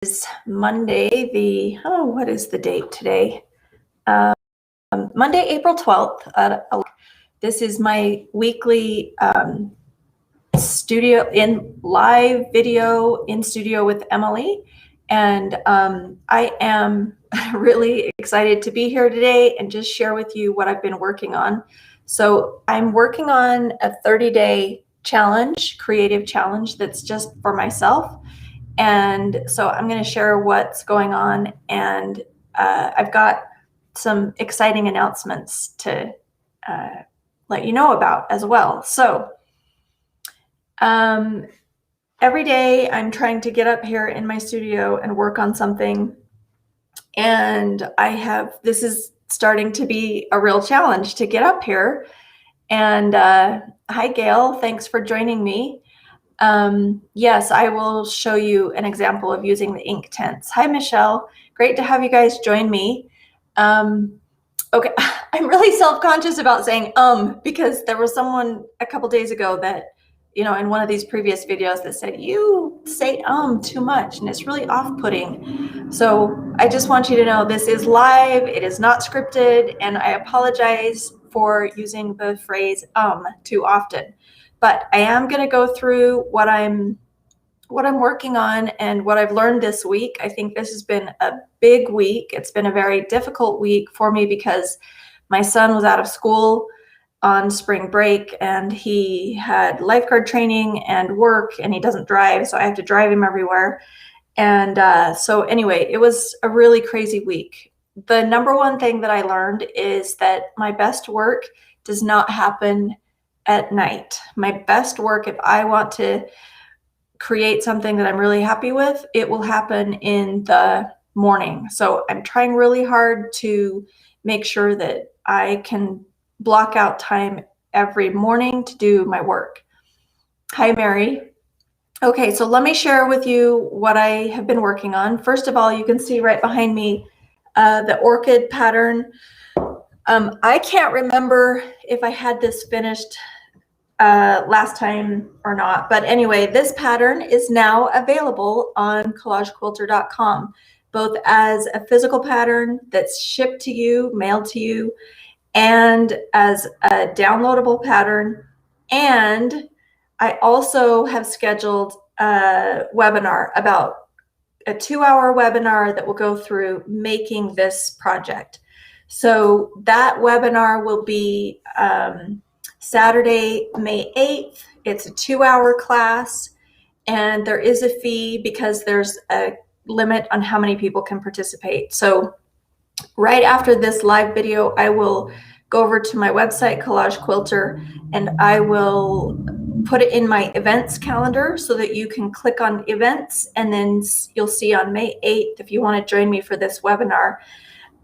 Is Monday, what is the date today? Monday, April 12th. This is my weekly live video in studio with Emily. And I am really excited to be here today and just share with you what I've been working on. So I'm working on a 30-day challenge, creative challenge that's just for myself. And so I'm going to share what's going on, and I've got some exciting announcements to let you know about as well. So every day I'm trying to get up here in my studio and work on something, and this is starting to be a real challenge to get up here. And hi Gail, thanks for joining me. Yes, I will show you an example of using the inktense. Hi, Michelle. Great to have you guys join me. Okay, I'm really self-conscious about saying because there was someone a couple days ago that, in one of these previous videos that said, you say too much and it's really off-putting. So I just want you to know this is live, it is not scripted, and I apologize for using the phrase too often. But I am going to go through what I'm working on and what I've learned this week. I think this has been a big week. It's been a very difficult week for me because my son was out of school on spring break and he had lifeguard training and work, and he doesn't drive, so I have to drive him everywhere. And so anyway, it was a really crazy week. The number one thing that I learned is that my best work does not happen at night. My best work, if I want to create something that I'm really happy with, it will happen in the morning. So I'm trying really hard to make sure that I can block out time every morning to do my work. Hi, Mary. Okay, so let me share with you what I have been working on. First of all, you can see right behind me the Orchid pattern. I can't remember if I had this finished last time or not, but anyway, this pattern is now available on collagequilter.com, both as a physical pattern that's shipped to you, mailed to you, and as a downloadable pattern. And I also have scheduled a webinar, about a 2-hour webinar that will go through making this project. So that webinar will be Saturday, May 8th. It's a 2-hour class, and there is a fee because there's a limit on how many people can participate. So right after this live video, I will go over to my website, Collage Quilter, and I will put it in my events calendar so that you can click on events, and then you'll see on May 8th, if you want to join me for this webinar,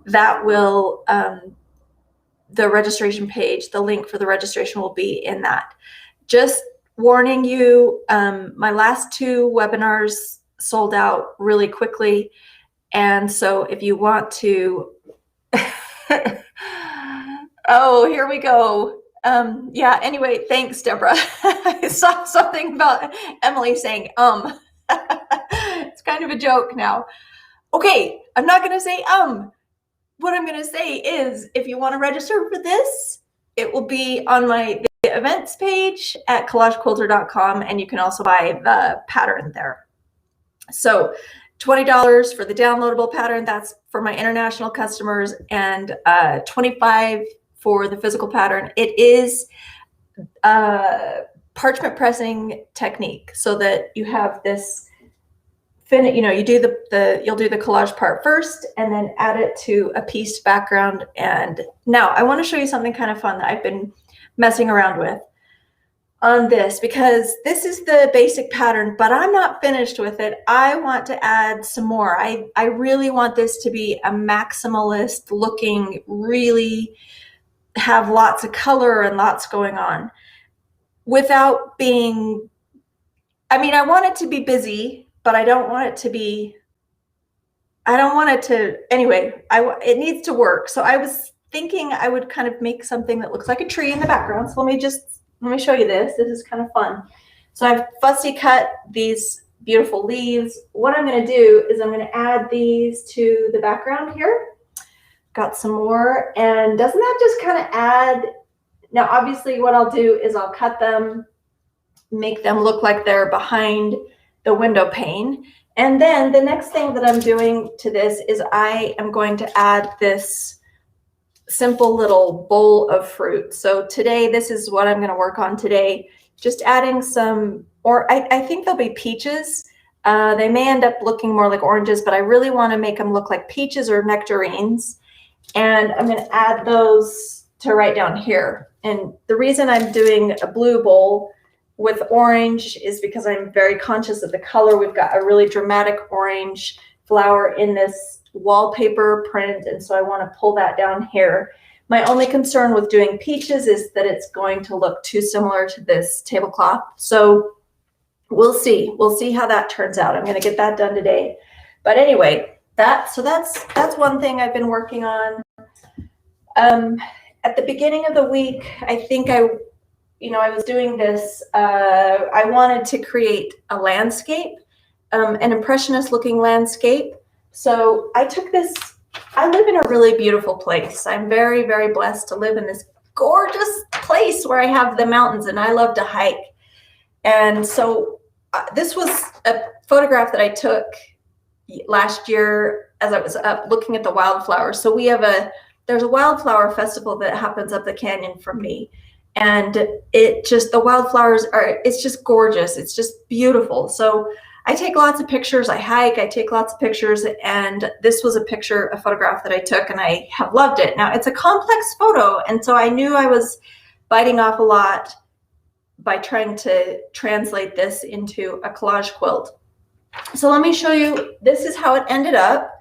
that will, the registration page, the link for the registration will be in that. Just warning you, my last 2 webinars sold out really quickly. And so if you want to, oh, here we go. Yeah, anyway, thanks, Deborah. I saw something about Emily saying, it's kind of a joke now. Okay, I'm not gonna say, what I'm going to say is, if you want to register for this, it will be on the events page at collagequilter.com, and you can also buy the pattern there. So $20 for the downloadable pattern, that's for my international customers, and $25 for the physical pattern. It is parchment pressing technique, so that you have this you do you'll do the collage part first and then add it to a pieced background. And now I want to show you something kind of fun that I've been messing around with on this, because this is the basic pattern, but I'm not finished with it. I want to add some more. I really want this to be a maximalist looking, really have lots of color and lots going on without being, I mean, I want it to be busy, but I don't want it to be, anyway, it needs to work. So I was thinking I would kind of make something that looks like a tree in the background. So let me show you this. This is kind of fun. So I've fussy cut these beautiful leaves. What I'm going to do is I'm going to add these to the background here. Got some more, and doesn't that just kind of add, now obviously what I'll do is I'll cut them, make them look like they're behind the window pane. And then the next thing that I'm doing to this is I am going to add this simple little bowl of fruit. So today, this is what I'm going to work on today. Just adding some, or I think they'll be peaches. They may end up looking more like oranges, but I really want to make them look like peaches or nectarines. And I'm going to add those to right down here. And the reason I'm doing a blue bowl with orange is because I'm very conscious of the color. We've got a really dramatic orange flower in this wallpaper print, and so I want to pull that down here. My only concern with doing peaches is that it's going to look too similar to this tablecloth. So we'll see. We'll see how that turns out. I'm going to get that done today. But anyway, that's one thing I've been working on. At the beginning of the week, I think I was doing this. I wanted to create a landscape, an impressionist looking landscape. So I took this, I live in a really beautiful place. I'm very, very blessed to live in this gorgeous place where I have the mountains and I love to hike. And so this was a photograph that I took last year as I was up looking at the wildflowers. So there's a wildflower festival that happens up the canyon from me. And the wildflowers it's just gorgeous. It's just beautiful. So I take lots of pictures. I hike, I take lots of pictures. And this was a photograph that I took, and I have loved it. Now, it's a complex photo. And so I knew I was biting off a lot by trying to translate this into a collage quilt. So let me show you. This is how it ended up.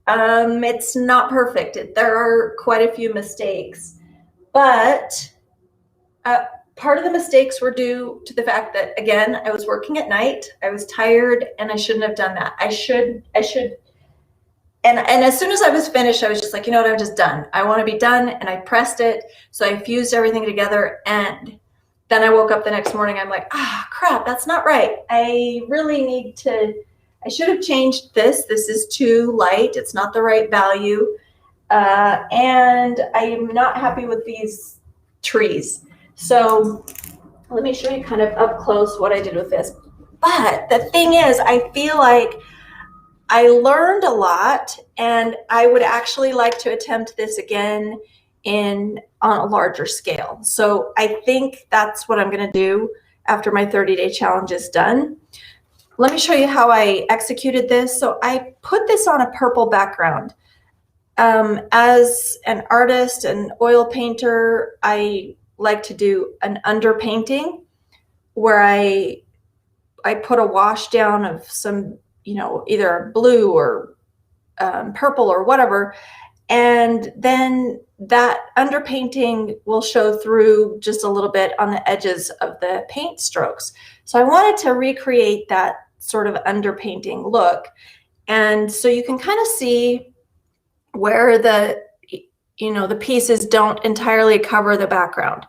It's not perfect. There are quite a few mistakes, but part of the mistakes were due to the fact that, again, I was working at night. I was tired, and I shouldn't have done that. I should. And as soon as I was finished, I was just like, you know what, I'm just done. I want to be done. And I pressed it. So I fused everything together. And then I woke up the next morning. I'm like, crap, that's not right. I should have changed this. This is too light. It's not the right value. And I'm not happy with these trees. So let me show you kind of up close what I did with this. But the thing is, I feel like I learned a lot, and I would actually like to attempt this again on a larger scale. So I think that's what I'm going to do after my 30-day challenge is done. Let me show you how I executed this. So I put this on a purple background. As an artist and oil painter, I like to do an underpainting where I put a wash down of some, either blue or purple or whatever. And then that underpainting will show through just a little bit on the edges of the paint strokes. So I wanted to recreate that sort of underpainting look. And so you can kind of see where the pieces don't entirely cover the background.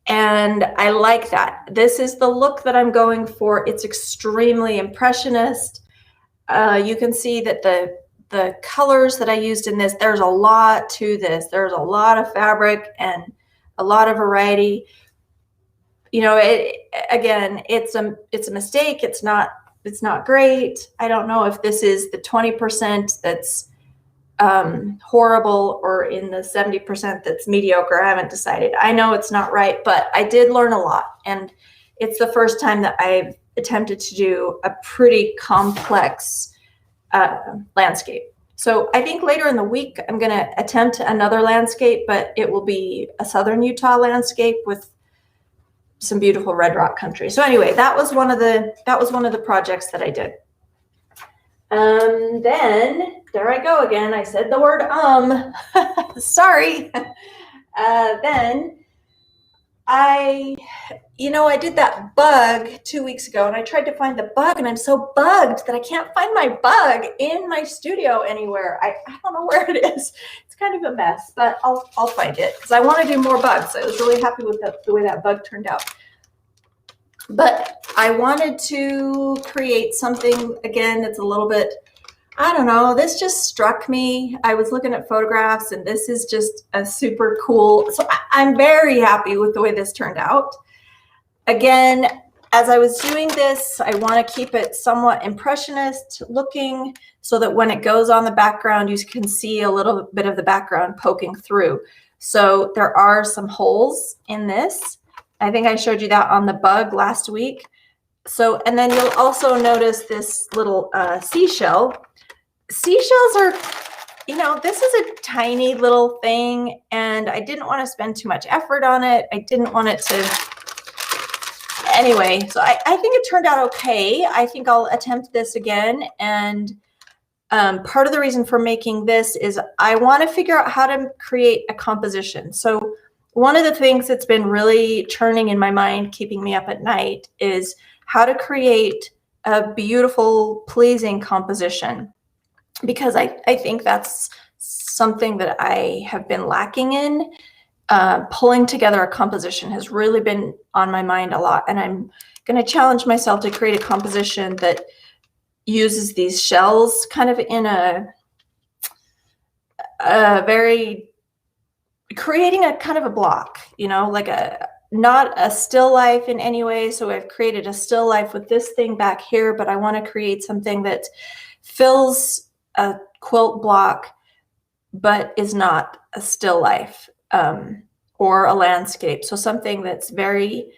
And I like that. This is the look that I'm going for. It's extremely impressionist. You can see that the colors that I used in this, there's a lot to this. There's a lot of fabric and a lot of variety. It's a mistake. It's not great. I don't know if this is the 20% that's horrible or in the 70% that's mediocre. I haven't decided. I know it's not right, but I did learn a lot. And it's the first time that I've attempted to do a pretty complex landscape. So I think later in the week, I'm going to attempt another landscape, but it will be a southern Utah landscape with some beautiful red rock country. So anyway, that was one of the projects that I did. Then there I go again. I said the word sorry. Then I did that bug 2 weeks ago, and I tried to find the bug, and I'm so bugged that I can't find my bug in my studio anywhere. I don't know where it is. It's kind of a mess, but I'll find it because I want to do more bugs. I was really happy with the way that bug turned out. But I wanted to create something, again, that's a little bit, I don't know, this just struck me. I was looking at photographs and this is just a super cool, so I'm very happy with the way this turned out. Again, as I was doing this, I want to keep it somewhat impressionist looking so that when it goes on the background, you can see a little bit of the background poking through. So there are some holes in this. I think I showed you that on the bug last week. So, and then you'll also notice this little seashell. Seashells are, you know, this is a tiny little thing and I didn't want to spend too much effort on it. I didn't want it to, anyway, so I think it turned out okay. I think I'll attempt this again. And part of the reason for making this is I want to figure out how to create a composition. So one of the things that's been really churning in my mind, keeping me up at night, is how to create a beautiful, pleasing composition. Because I think that's something that I have been lacking in. Pulling together a composition has really been on my mind a lot. And I'm going to challenge myself to create a composition that uses these shells kind of in a very, creating a kind of a block, you know, like not a still life in any way. So I've created a still life with this thing back here, but I want to create something that fills a quilt block, but is not a still life or a landscape. So something that's very,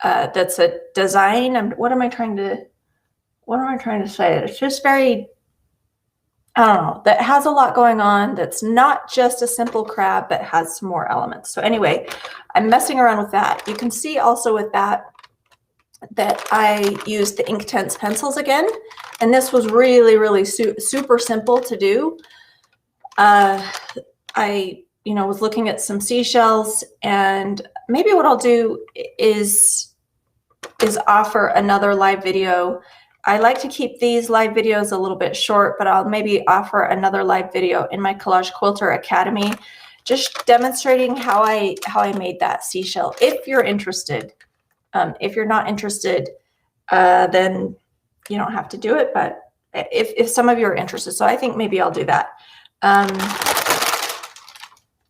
that's a design. What am I trying to say? It's just very, I don't know, that has a lot going on, that's not just a simple crab, but has some more elements. So anyway, I'm messing around with that. You can see also with that I used the inktense pencils again. And this was really, really super simple to do. I, you know, was looking at some seashells, and maybe what I'll do is offer another live video. I like to keep these live videos a little bit short, but I'll maybe offer another live video in my Collage Quilter Academy, just demonstrating how I made that seashell. If you're interested, if you're not interested, then you don't have to do it. But if some of you are interested, so I think maybe I'll do that.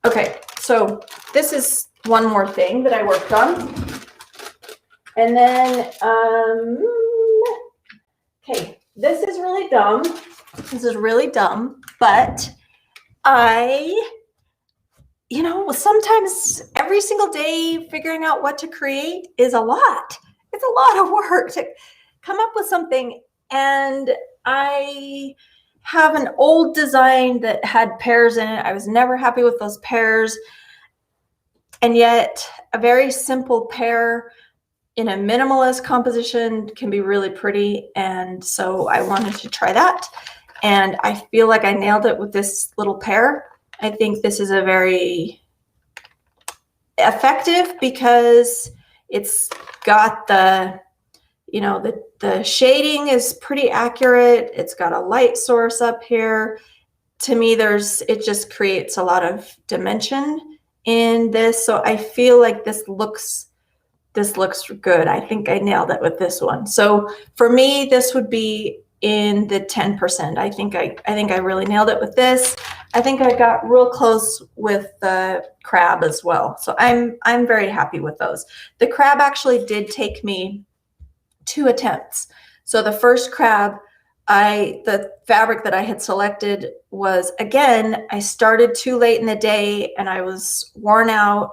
Okay, so this is one more thing that I worked on, and then okay, this is really dumb. This is really dumb, but you know, sometimes every single day figuring out what to create is a lot. It's a lot of work to come up with something. And I have an old design that had pears in it. I was never happy with those pears. And yet a very simple pear in a minimalist composition can be really pretty. And so I wanted to try that. And I feel like I nailed it with this little pear. I think this is a very effective because it's got the, you know, the shading is pretty accurate. It's got a light source up here. To me, it just creates a lot of dimension in this. So I feel like this looks good. I think I nailed it with this one. So for me, this would be in the 10%. I think I really nailed it with this. I think I got real close with the crab as well. So I'm very happy with those. The crab actually did take me 2 attempts. So the first crab, the fabric that I had selected was, again, I started too late in the day and I was worn out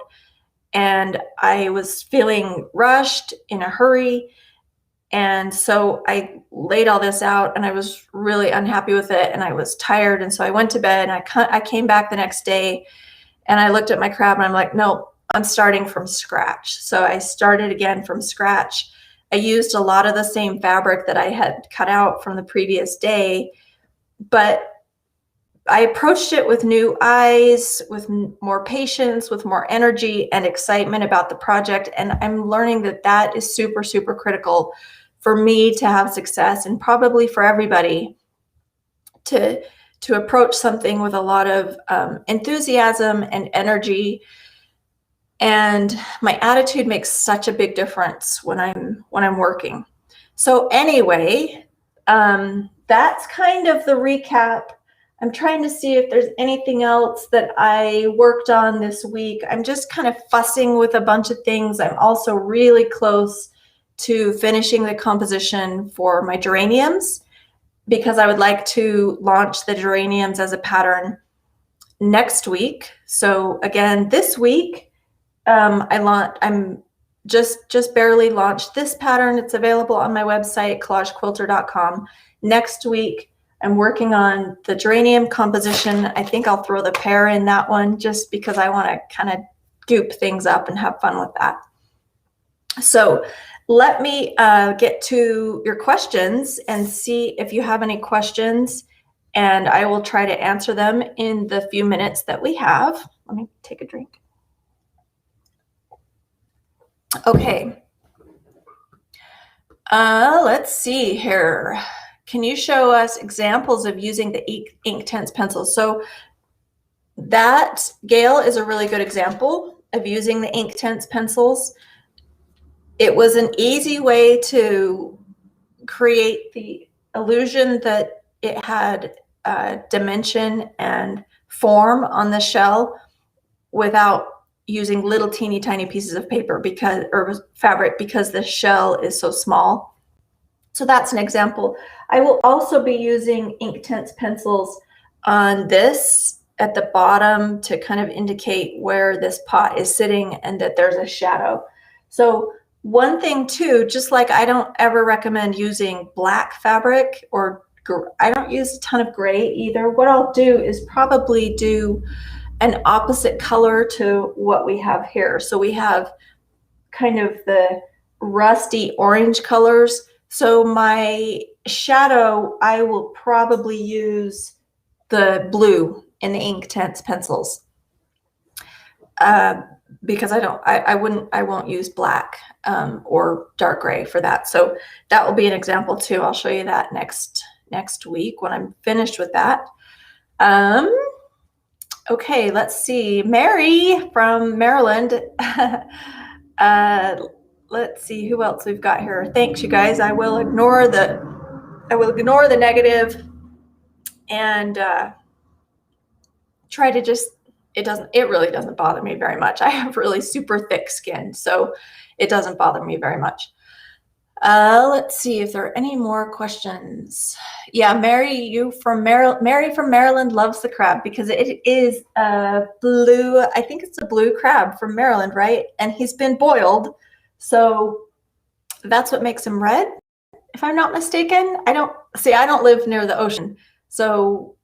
and I was feeling rushed, in a hurry. And so I laid all this out and I was really unhappy with it and I was tired. And so I went to bed and I came back the next day and I looked at my crab and I'm like, no, I'm starting from scratch. So I started again from scratch. I used a lot of the same fabric that I had cut out from the previous day, but I approached it with new eyes, with more patience, with more energy and excitement about the project. And I'm learning that that is super, super critical for me to have success, and probably for everybody to approach something with a lot of enthusiasm and energy And my attitude makes such a big difference when I'm working. So anyway, that's kind of the recap. I'm trying to see if there's anything else that I worked on this week. I'm just kind of fussing with a bunch of things. I'm also really close to finishing the composition for my geraniums because I would like to launch the geraniums as a pattern next week. So again, this week, I'm just barely launched this pattern. It's available on my website, collagequilter.com. Next week, I'm working on the geranium composition. I think I'll throw the pear in that one just because I want to kind of goop things up and have fun with that. So let me get to your questions and see if you have any questions, and I will try to answer them in the few minutes that we have. Let me take a drink. Okay. Let's see here. Can you show us examples of using the inktense pencils? So that, Gail, is a really good example of using the inktense pencils. It was an easy way to create the illusion that it had dimension and form on the shell without using little teeny tiny pieces of paper or fabric because the shell is so small. So that's an example. I will also be using inktense pencils on this at the bottom to kind of indicate where this pot is sitting and that there's a shadow. So one thing too, just like I don't ever recommend using black fabric, or I don't use a ton of gray either. What I'll do is probably do an opposite color to what we have here. So we have kind of the rusty orange colors. So my shadow, I will probably use the blue in the inktense pencils because I won't use black or dark gray for that. So that will be an example too. I'll show you that next week when I'm finished with that. Okay, let's see. Mary from Maryland. Let's see who else we've got here. Thanks, you guys. I will ignore the negative and try to just, it really doesn't bother me very much. I have really super thick skin, so it doesn't bother me very much. Let's see if there are any more questions. Yeah, Mary from Maryland loves the crab because it is a blue, I think it's a blue crab from Maryland, right? And he's been boiled, so that's what makes him red, if I'm not mistaken. I don't live near the ocean, so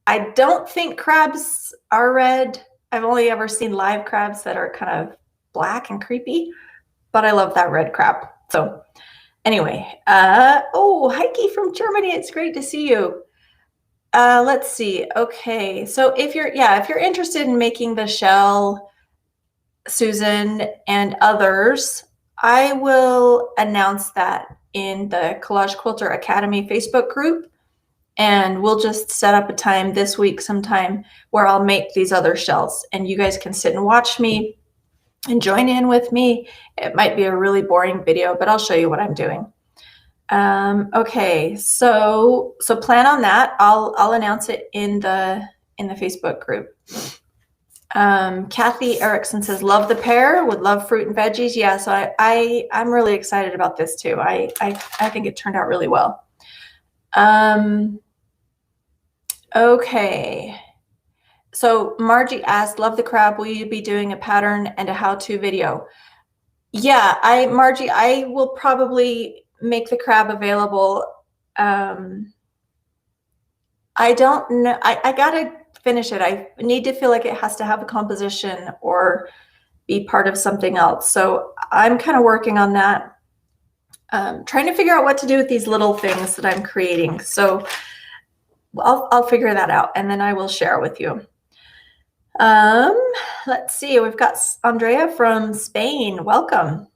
I don't think crabs are red. I've only ever seen live crabs that are kind of black and creepy, but I love that red crab. So anyway, oh, Heike from Germany, it's great to see you. Let's see. Okay, so if you're interested in making the shell, Susan and others, I will announce that in the Collage Quilter Academy Facebook group, and we'll just set up a time this week sometime where I'll make these other shells, and you guys can sit and watch me and join in with me. It might be a really boring video, but I'll show you what I'm doing. Okay, so plan on that. I'll announce it in the Facebook group. Kathy Erickson says, love the pear, would love fruit and veggies. Yeah, so I'm really excited about this too. I think it turned out really well. Okay. So Margie asked, love the crab, will you be doing a pattern and a how-to video? Yeah, Margie, I will probably make the crab available. I don't know. I gotta finish it. I need to feel like it has to have a composition or be part of something else. So I'm kind of working on that. Trying to figure out what to do with these little things that I'm creating. So I'll figure that out and then I will share with you. Let's see, we've got Andrea from Spain. Welcome.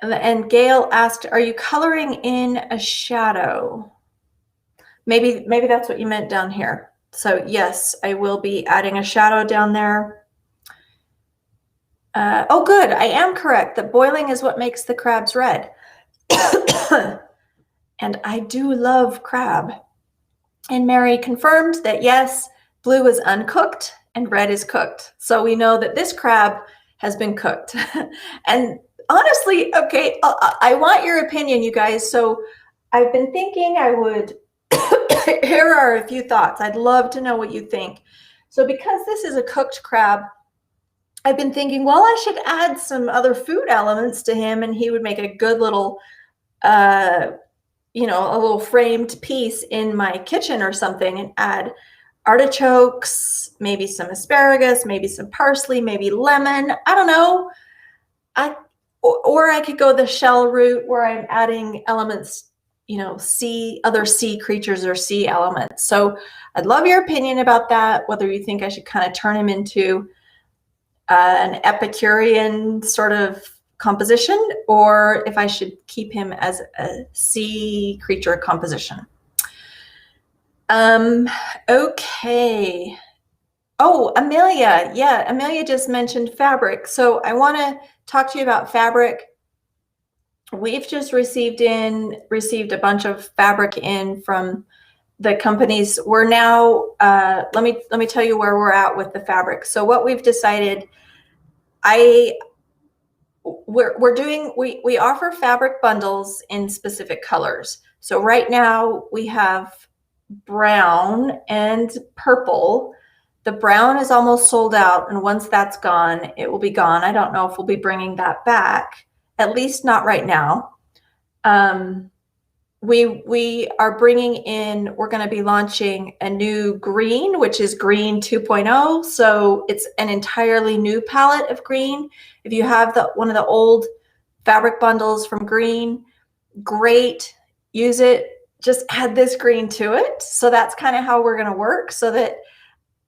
And Gail asked, are you coloring in a shadow? Maybe that's what you meant down here. So yes, I will be adding a shadow down there. Oh, good. I am correct that boiling is what makes the crabs red. And I do love crab. And Mary confirmed that yes, blue is uncooked and red is cooked. So we know that this crab has been cooked. And honestly, okay, I want your opinion, you guys. So I've been thinking I would, here are a few thoughts. I'd love to know what you think. So because this is a cooked crab, I've been thinking, well, I should add some other food elements to him and he would make a good little, a little framed piece in my kitchen or something, and add artichokes, maybe some asparagus, maybe some parsley, maybe lemon. I don't know. Or I could go the shell route where I'm adding elements, other sea creatures or sea elements. So I'd love your opinion about that, whether you think I should kind of turn him into an Epicurean sort of composition, or if I should keep him as a sea creature composition. Okay. Oh, Amelia. Yeah, Amelia just mentioned fabric. So I want to talk to you about fabric. We've just received a bunch of fabric in from the companies. We're now, let me tell you where we're at with the fabric. So what we've decided, we offer fabric bundles in specific colors. So right now we have brown and purple. The brown is almost sold out, and once that's gone, it will be gone. I don't know if we'll be bringing that back, at least not right now. We are bringing in, we're going to be launching a new green, which is green 2.0. So it's an entirely new palette of green. If you have one of the old fabric bundles from green, great, use it. Just add this green to it. So that's kind of how we're going to work, so that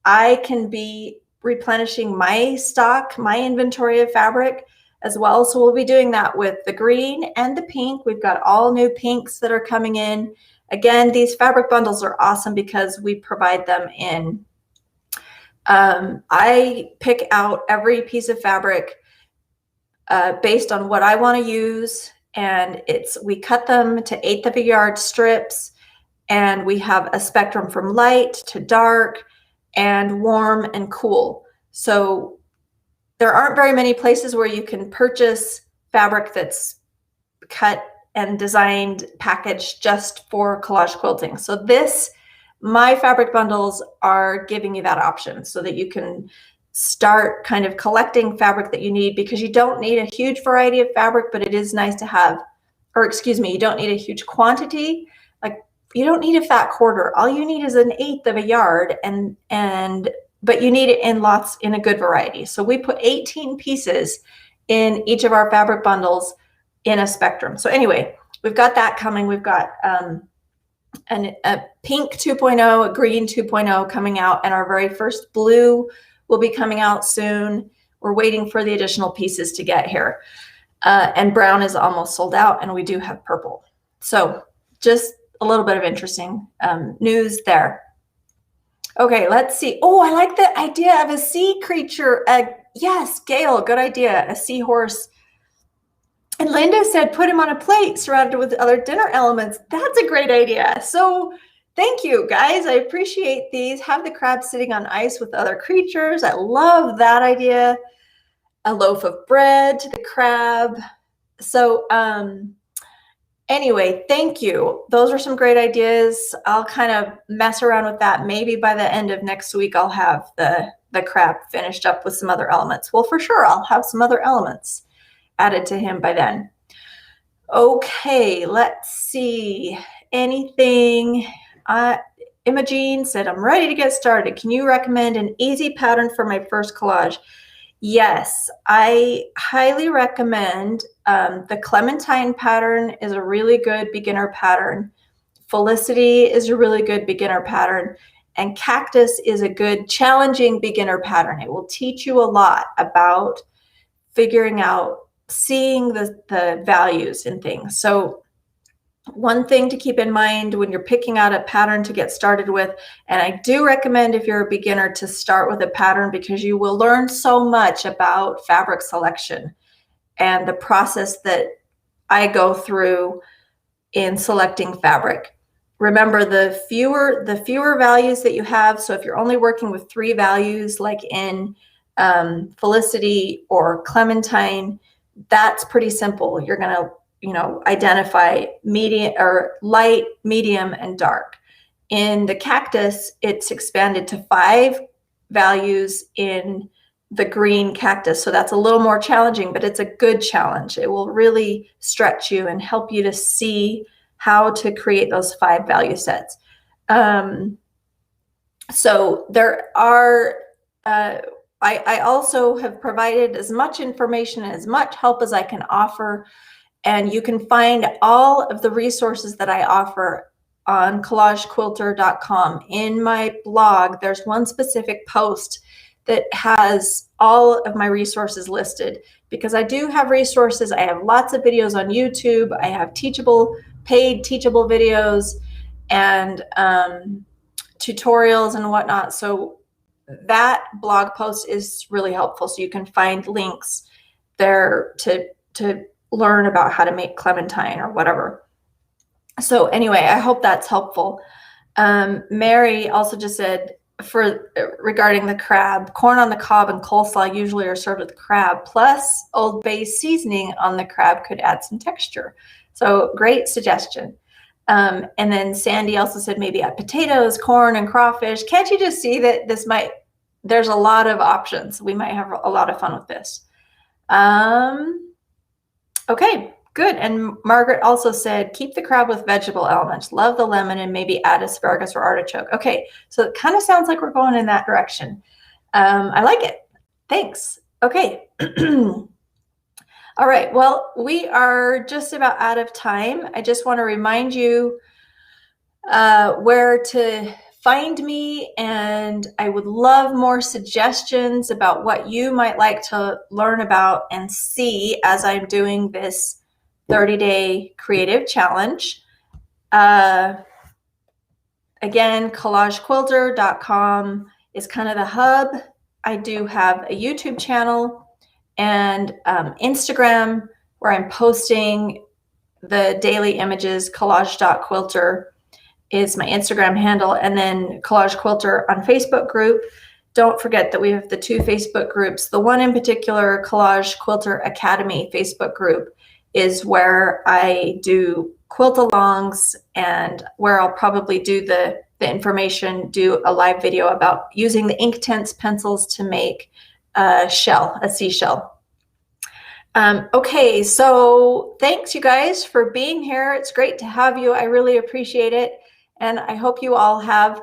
I can be replenishing my stock, my inventory of fabric as well. So we'll be doing that with the green and the pink. We've got all new pinks that are coming in. Again, these fabric bundles are awesome because we provide them in. I pick out every piece of fabric based on what I want to use, and we cut them to 1/8 of a yard strips, and we have a spectrum from light to dark and warm and cool. So there aren't very many places where you can purchase fabric that's cut and designed, packaged just for collage quilting. So my fabric bundles are giving you that option so that you can start kind of collecting fabric that you need, because you don't need a huge variety of fabric, but it is nice to have, or excuse me, you don't need a huge quantity. Like, you don't need a fat quarter. All you need is 1/8 of a yard, but you need it in a good variety. So we put 18 pieces in each of our fabric bundles in a spectrum. So anyway, we've got that coming. We've got a pink 2.0, a green 2.0 coming out, and our very first blue will be coming out soon. We're waiting for the additional pieces to get here. And brown is almost sold out, and we do have purple. So just a little bit of interesting news there. Okay, let's see. Oh, I like the idea of a sea creature. Yes, Gail, good idea. A seahorse. And Linda said, put him on a plate surrounded with other dinner elements. That's a great idea. So thank you, guys. I appreciate these. Have the crab sitting on ice with other creatures. I love that idea. A loaf of bread to the crab. So anyway, thank you. Those are some great ideas. I'll kind of mess around with that. Maybe by the end of next week, I'll have the crab finished up with some other elements. Well, for sure, I'll have some other elements added to him by then. Okay, let's see. Anything? Imogene said, I'm ready to get started. Can you recommend an easy pattern for my first collage? Yes, I highly recommend the Clementine pattern is a really good beginner pattern. Felicity is a really good beginner pattern. And Cactus is a good challenging beginner pattern. It will teach you a lot about figuring out, seeing the values in things. So One thing to keep in mind when you're picking out a pattern to get started with, and I do recommend if you're a beginner to start with a pattern, because you will learn so much about fabric selection and the process that I go through in selecting fabric. Remember, the fewer values that you have, so if you're only working with 3 values like in Felicity or Clementine, that's pretty simple. You're going to, identify medium or light, medium, and dark. In the cactus, it's expanded to 5 values in the green cactus. So that's a little more challenging, but it's a good challenge. It will really stretch you and help you to see how to create those 5 value sets. So there are, I also have provided as much information and as much help as I can offer. And you can find all of the resources that I offer on collagequilter.com. In my blog, there's one specific post that has all of my resources listed, because I do have resources. I have lots of videos on YouTube. I have paid teachable videos and tutorials and whatnot. So that blog post is really helpful. So you can find links there to learn about how to make clementine or whatever. So anyway, I hope that's helpful. Mary also just said, regarding the crab, corn on the cob and coleslaw usually are served with crab, plus Old Bay seasoning on the crab could add some texture. So great suggestion. And then Sandy also said maybe add potatoes, corn, and crawfish. Can't you just see that there's a lot of options. We might have a lot of fun with this. Okay, good. And Margaret also said, keep the crab with vegetable elements. Love the lemon and maybe add asparagus or artichoke. Okay, so it kind of sounds like we're going in that direction. I like it. Thanks. Okay. All right, well, we are just about out of time. I just want to remind you where to find me, and I would love more suggestions about what you might like to learn about and see as I'm doing this 30-day creative challenge. Again, collagequilter.com is kind of the hub. I do have a YouTube channel and Instagram where I'm posting the daily images. Collage.quilter is my Instagram handle, and then Collage Quilter on Facebook group. Don't forget that we have the 2 Facebook groups. The one in particular, Collage Quilter Academy Facebook group, is where I do quilt alongs and where I'll probably do the information, do a live video about using the inktense pencils to make a seashell. Okay, so thanks you guys for being here. It's great to have you. I really appreciate it. And I hope you all have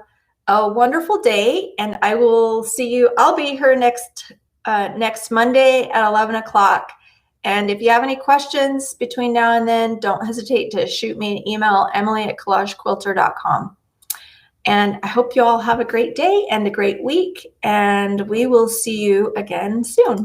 a wonderful day, and I will see you. I'll be here next Monday at 11 o'clock. And if you have any questions between now and then, don't hesitate to shoot me an email, emily@collagequilter.com. And I hope you all have a great day and a great week, and we will see you again soon.